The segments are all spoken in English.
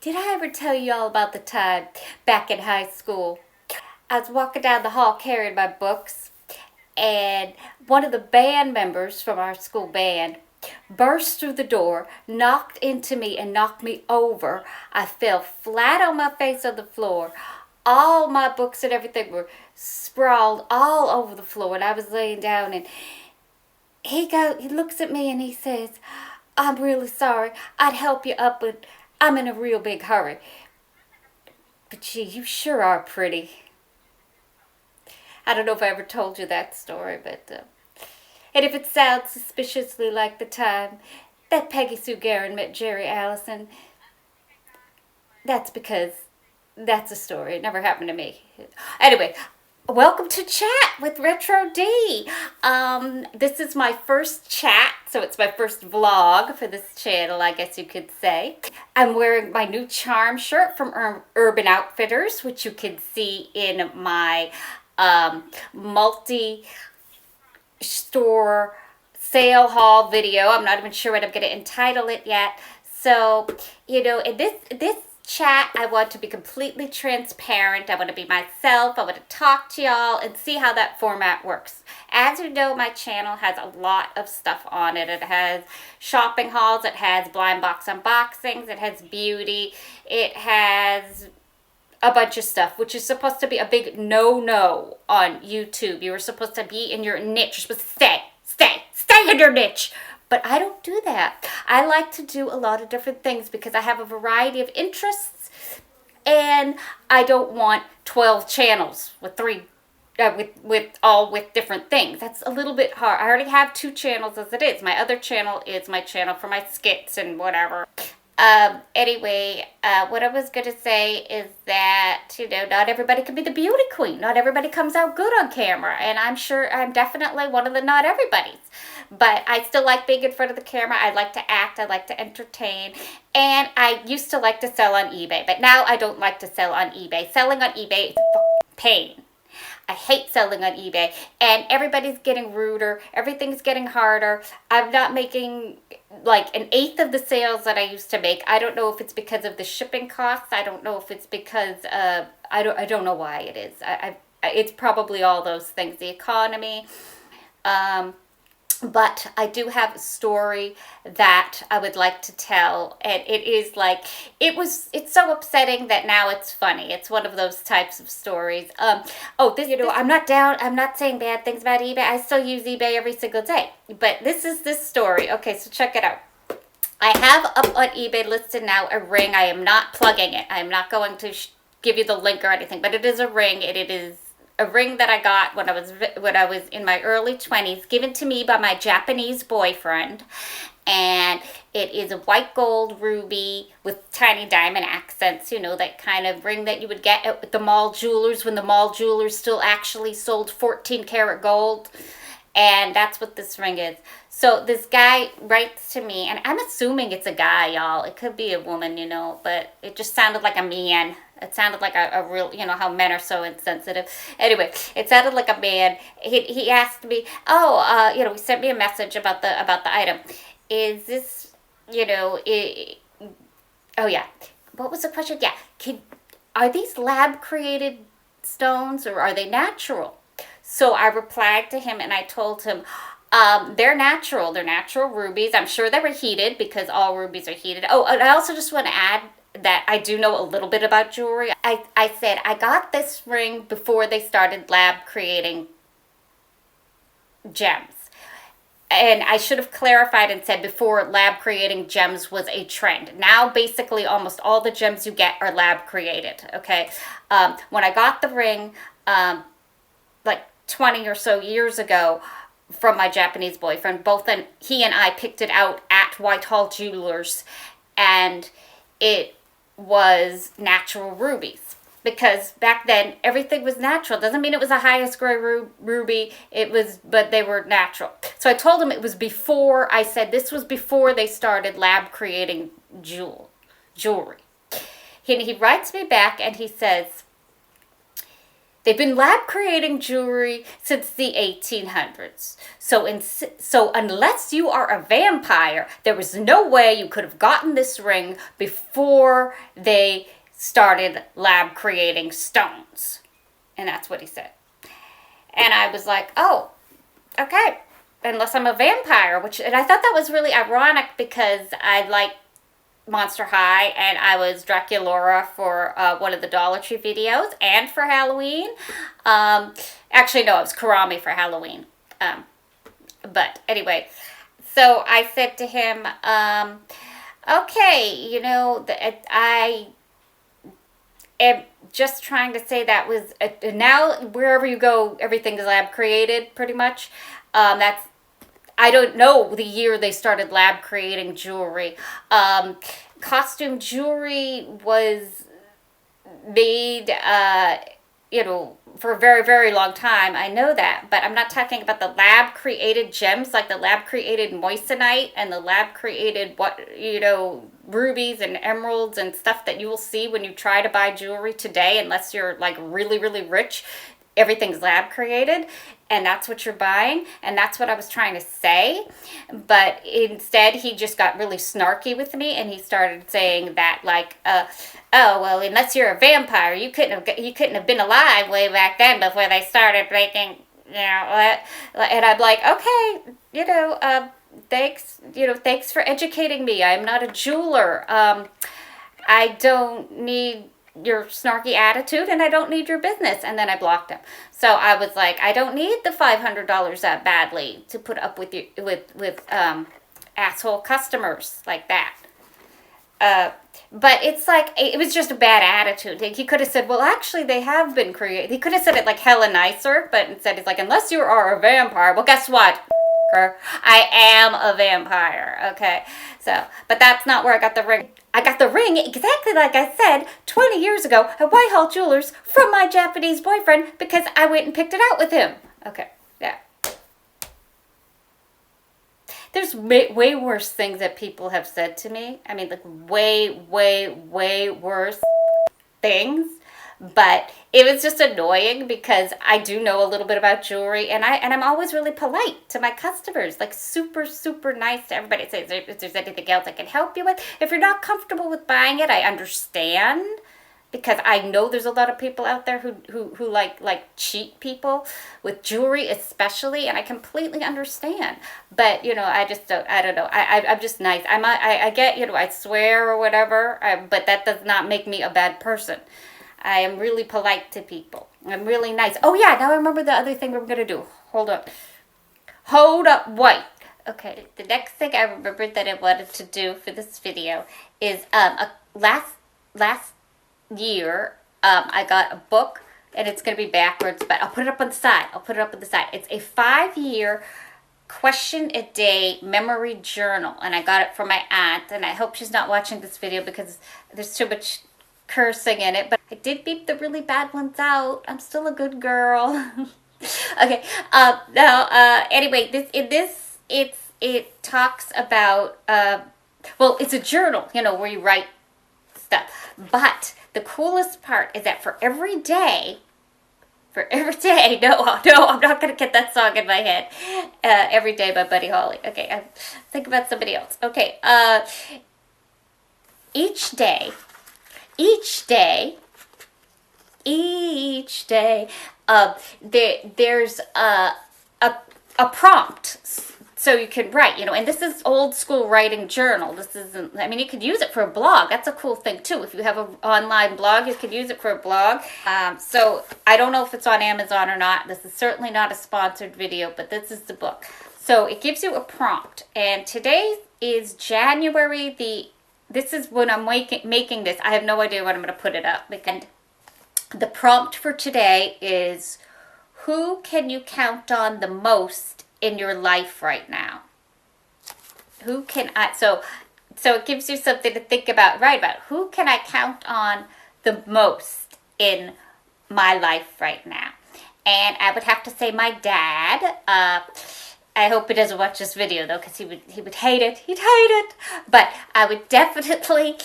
Did I ever tell you all about the time back in high school? I was walking down the hall carrying my books, and one of the band members from our school band burst through the door, knocked into me, and knocked me over. I fell flat on my face on the floor. All my books and everything were sprawled all over the floor, and I was laying down, and he looks at me and he says, "I'm really sorry. I'd help you up, but I'm in a real big hurry." But gee, you sure are pretty. I don't know if I ever told you that story, but and if it sounds suspiciously like the time that Peggy Sue Garron met Jerry Allison, that's because that's a story. It never happened to me. Anyway, welcome to Chat with Retro Dee. This is my first chat, so it's my first vlog for this channel, I guess you could say. I'm wearing my new charm shirt from Urban Outfitters, which you can see in my multi-store sale haul video. I'm not even sure what I'm going to entitle it yet. So, in this chat, I want to be completely transparent. I want to be myself. I want to talk to y'all and see how that format works. As you know, my channel has a lot of stuff on it. It has shopping hauls. It has blind box unboxings. It has beauty. It has a bunch of stuff, which is supposed to be a big no-no on YouTube. You were supposed to be in your niche. You're supposed to stay in your niche. But I don't do that. I like to do a lot of different things because I have a variety of interests, and I don't want 12 channels with with different things. That's a little bit hard. I already have 2 channels as it is. My other channel is my channel for my skits and whatever. Anyway, what I was going to say is that, not everybody can be the beauty queen. Not everybody comes out good on camera. And I'm sure I'm definitely one of the not everybody's. But I still like being in front of the camera. I like to act. I like to entertain. And I used to like to sell on eBay. But now I don't like to sell on eBay. Selling on eBay is pain. I hate selling on eBay, and everybody's getting ruder. Everything's getting harder. I'm not making like an eighth of the sales that I used to make. I don't know if it's because of the shipping costs. I don't know if it's because I don't know why it is. It's probably all those things. The economy. But I do have a story that I would like to tell, and it is like, it's so upsetting that now it's funny. It's one of those types of stories. I'm not saying bad things about eBay. I still use eBay every single day. But this is this story. Okay, so check it out. I have up on eBay listed now a ring. I am not plugging it. I am not going to give you the link or anything, but it is a ring, and it is a ring that I got when I was in my early 20s, given to me by my Japanese boyfriend. And it is a white gold ruby with tiny diamond accents, that kind of ring that you would get at the mall jewelers when the mall jewelers still actually sold 14 karat gold. And that's what this ring is. So this guy writes to me, and I'm assuming it's a guy, y'all. It could be a woman, but it just sounded like a man. It sounded like a real, how men are so insensitive. Anyway, it sounded like a man. He asked me, he sent me a message about the item. Is this, oh yeah. What was the question? Yeah. Are these lab created stones, or are they natural? So I replied to him and I told him, they're natural. They're natural rubies. I'm sure they were heated because all rubies are heated. Oh, and I also just want to add that I do know a little bit about jewelry. I said I got this ring before they started lab creating gems. And I should have clarified and said before lab creating gems was a trend. Now basically almost all the gems you get are lab created, okay? When I got the ring, like 20 or so years ago, from my Japanese boyfriend, he and I picked it out at Whitehall Jewelers, and it was natural rubies. Because back then, everything was natural. Doesn't mean it was the highest grade ruby. But they were natural. So I told him it was before, I said this was before they started lab creating jewelry. He writes me back and he says, They've been lab creating jewelry since the 1800s. So unless you are a vampire, there was no way you could have gotten this ring before they started lab creating stones. And that's what he said. And I was like, oh, okay. Unless I'm a vampire, and I thought that was really ironic because I like Monster High, and I was Draculaura for one of the Dollar Tree videos and for Halloween. Actually, no, it was Karami for Halloween. But anyway, so I said to him, okay, you know, I am just trying to say that was, now wherever you go, everything is lab created pretty much. I don't know the year they started lab creating jewelry. Costume jewelry was made, you know, for a very, very long time. I know that. But I'm not talking about the lab created gems, like the lab created moissanite and the lab created, rubies and emeralds and stuff that you will see when you try to buy jewelry today, unless you're like really, really rich. Everything's lab created, and that's what you're buying, and that's what I was trying to say. But instead, he just got really snarky with me, and he started saying that, like, oh, well, unless you're a vampire, you couldn't have been alive way back then before they started making, and I'm like, okay, thanks for educating me. I'm not a jeweler. I don't need your snarky attitude, and I don't need your business. And then I blocked him. So I was like, I don't need the $500 that badly to put up with you with asshole customers like that. But it's like, it was just a bad attitude. He could have said, well, actually, they have been created. He could have said it like hella nicer, but instead he's like, unless you are a vampire, well, guess what? I am a vampire, okay? So, but that's not where I got the ring. I got the ring exactly like I said 20 years ago at Whitehall Jewelers from my Japanese boyfriend because I went and picked it out with him. Okay, yeah. There's way worse things that people have said to me. I mean, like way, way, way worse things. But it was just annoying because I do know a little bit about jewelry, and I'm always really polite to my customers, like super, super nice to everybody. Say if there's anything else I can help you with. If you're not comfortable with buying it, I understand, because I know there's a lot of people out there who like cheat people with jewelry especially, and I completely understand. But I don't know. I'm just nice. I get, I swear or whatever, but that does not make me a bad person. I am really polite to people. I'm really nice. Oh, yeah, now I remember the other thing we were going to do. Hold up, wait. Okay, the next thing I remembered that I wanted to do for this video is last year I got a book, and it's going to be backwards, but I'll put it up on the side. It's a 5-year question a day memory journal, and I got it from my aunt, and I hope she's not watching this video because there's too much cursing in it, but I did beep the really bad ones out. I'm still a good girl. Okay. Anyway, it talks about well, it's a journal, where you write stuff. But the coolest part is that for every day, no, I'm not gonna get that song in my head. Every Day by Buddy Holly. Okay, think about somebody else. Okay. Each day, there's a prompt, so you can write, and this is old school writing journal. This isn't, I mean, you could use it for a blog. That's a cool thing too. If you have an online blog, you could use it for a blog. So I don't know if it's on Amazon or not. This is certainly not a sponsored video, but this is the book. So it gives you a prompt, and today is this is when I'm making this. I have no idea when I'm going to put it up. And the prompt for today is, who can you count on the most in your life right now? So it gives you something to think about, who can I count on the most in my life right now? And I would have to say my dad. I hope he doesn't watch this video, though, because he would hate it. He'd hate it. But I would definitely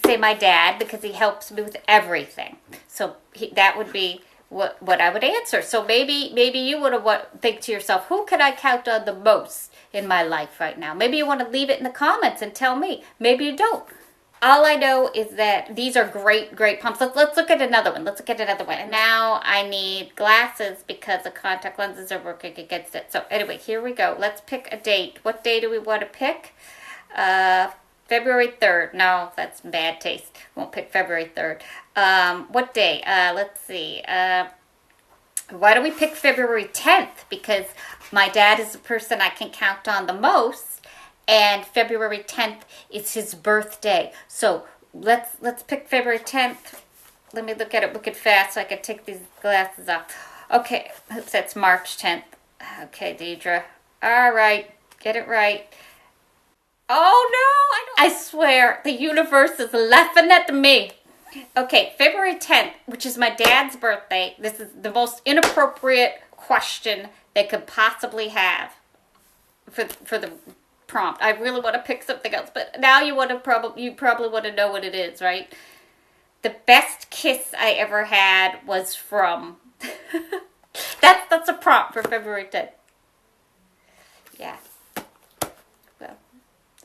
say my dad, because he helps me with everything. So that would be what I would answer. So maybe you would think to yourself, who can I count on the most in my life right now? Maybe you want to leave it in the comments and tell me. Maybe you don't. All I know is that these are great pumps. Let's look at another one. Let's look at another one. And now I need glasses because the contact lenses are working against it. So anyway, here we go. Let's pick a date. What day do we want to pick? February 3rd. No, that's bad taste. Won't pick February 3rd. What day? Let's see. Why don't we pick February 10th? Because my dad is the person I can count on the most. And February 10th is his birthday. So let's pick February 10th. Let me look at it wicked fast so I can take these glasses off. Okay, oops, that's March 10th. Okay, Deidre. All right, get it right. Oh no, I swear the universe is laughing at me. Okay, February 10th, which is my dad's birthday. This is the most inappropriate question they could possibly have for the prompt. I really want to pick something else, but now you probably want to know what it is, right? The best kiss I ever had was from. That's a prompt for February 10th. Yeah. Well,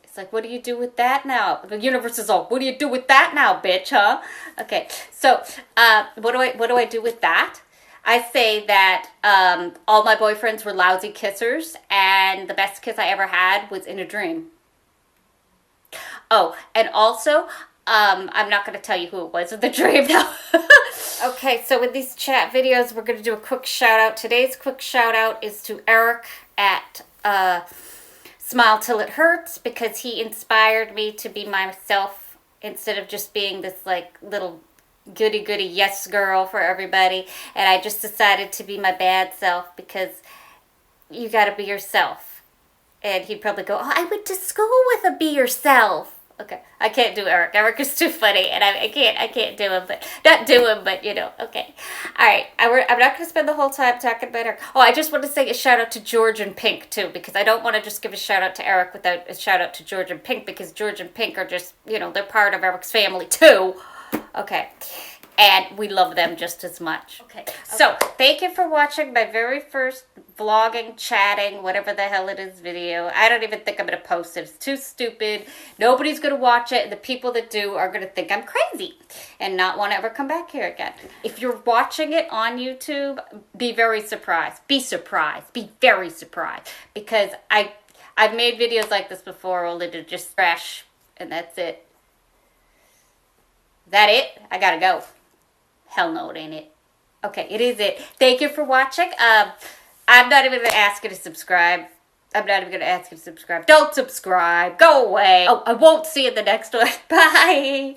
it's like, what do you do with that now? The universe is all, what do you do with that now, bitch, huh? Okay. So, what do I do with that? I say that all my boyfriends were lousy kissers, and the best kiss I ever had was in a dream. Oh, and also, I'm not going to tell you who it was in the dream now. Okay, so with these chat videos, we're going to do a quick shout out. Today's quick shout out is to Eric at Smile Till It Hurts, because he inspired me to be myself instead of just being this like little goody yes girl for everybody. And I just decided to be my bad self, because you got to be yourself. And he'd probably go, oh, I went to school with a Bea Yourself. Okay, I can't do Eric. Eric is too funny, and I can't do him, but not do him, but you know. Okay, all right. I'm not going to spend the whole time talking about Eric. Oh, I just want to say a shout out to George and Pink too, because I don't want to just give a shout out to Eric without a shout out to George and Pink, because George and Pink are just, you know, they're part of Eric's family too. Okay. And we love them just as much. Okay. So, thank you for watching my very first vlogging, chatting, whatever the hell it is video. I don't even think I'm going to post it. It's too stupid. Nobody's going to watch it. And the people that do are going to think I'm crazy and not want to ever come back here again. If you're watching it on YouTube, be very surprised. Be surprised. Be very surprised. Because I've made videos like this before, only to just crash. And that's it. Is that it? I got to go. Hell no, it ain't it. Okay, it is it. Thank you for watching. I'm not even going to ask you to subscribe. I'm not even going to ask you to subscribe. Don't subscribe. Go away. Oh, I won't see you in the next one. Bye.